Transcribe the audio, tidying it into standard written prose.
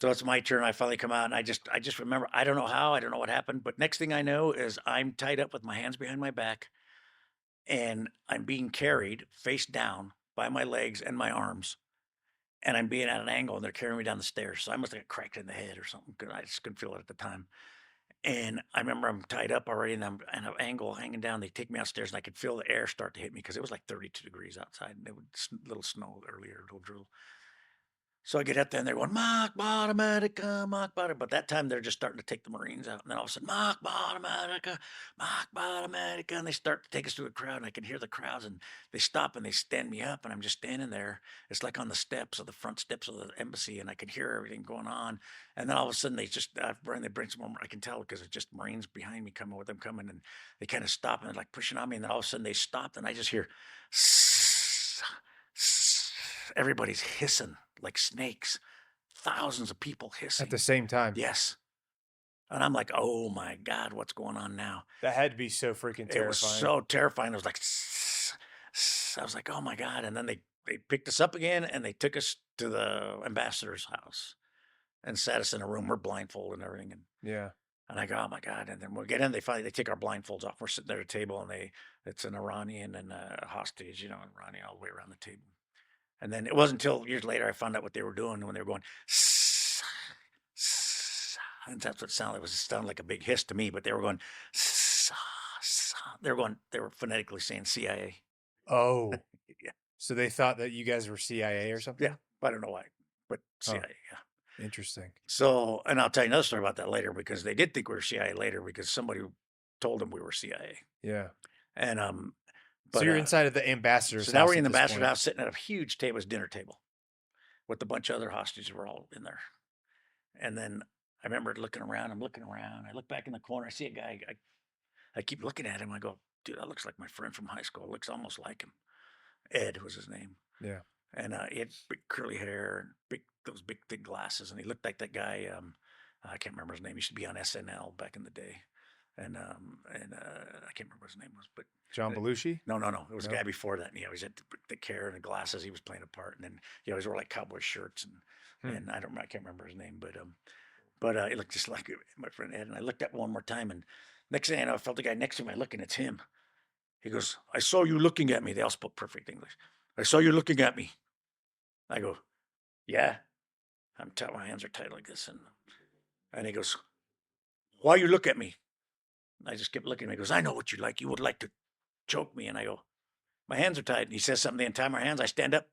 So it's my turn. I finally come out and I just remember, I don't know how, I don't know what happened, but next thing I know is I'm tied up with my hands behind my back and I'm being carried face down by my legs and my arms. And I'm being at an angle and they're carrying me down the stairs. So I must have got cracked in the head or something because I just couldn't feel it at the time. And I remember I'm tied up already and I'm at an angle hanging down. They take me outstairs and I could feel the air start to hit me because it was like 32 degrees outside and it was little snow earlier, little drizzle. So I get up there and they're going, Mock Bottomatica, Mock Bottom. But that time they're just starting to take the Marines out. And then all of a sudden, Mock Bottomatica, Mock Bottomatica. And they start to take us through a crowd. And I can hear the crowds and they stop and they stand me up. And I'm just standing there. It's like on the steps of the front steps of the embassy. And I can hear everything going on. And then all of a sudden they bring some more. I can tell because it's just Marines behind me coming with them coming. And they kind of stop and they're like pushing on me. And then all of a sudden they stopped and I just hear, everybody's hissing like snakes, thousands of people At hissing. the same time. Yes. And I'm like, oh my God, what's going on now? That had to be so freaking It was terrifying. so terrifying. It was like, I was like, oh my God. And then they picked us up again and they took us to the ambassador's house and sat us in a room. We're blindfolded and everything. Yeah. And I go, oh my God. And then we get in, they take our blindfolds off. We're sitting there at a table and it's an Iranian and a hostage, Iranian all the way around the table. And then it wasn't until years later I found out what they were doing when they were going, and that's what it sounded like. It sounded like a big hiss to me, but they were going, they were phonetically saying CIA. Oh, Yeah, so they thought that you guys were CIA or yeah. something? I don't know why, but Huh. CIA. Yeah. Interesting. So, and I'll tell you another story about that later because they did think we were CIA later because somebody told them we were CIA. Yeah. And So but you're inside of the ambassador's so now we're house in at the this ambassador point. house sitting at a huge table, it's dinner table with a bunch of other hostages. We're all in there. And then I remember looking around. I'm looking around. I look back in the corner. I see a guy. I keep looking at him. I go, dude, that looks like my friend from high school. It looks almost like him. Ed was his name, Yeah. and he had big curly hair and those big thick glasses, and he looked like that guy. I can't remember his name. He used to be on SNL back in the day, and I can't remember what his name was, but John uh, Belushi? no, no, no. It was a No? guy before that. And, he always had the thick hair and the glasses. He was playing a part, and then he always wore like cowboy shirts, Hmm. and I can't remember his name, but it looked just like my friend Ed. And I looked up one more time, and next thing I know, I felt the guy next to me looking. It's him. He goes, "I saw you looking at me." They all spoke perfect English. "I saw you looking at me." I go, "Yeah." My hands are tied like this, and he goes, "Why you look at me?" And I just kept looking. He goes, "I know what you like. You would like to choke me." And I go, "My hands are tied." And he says something. They untie my hands. I stand up.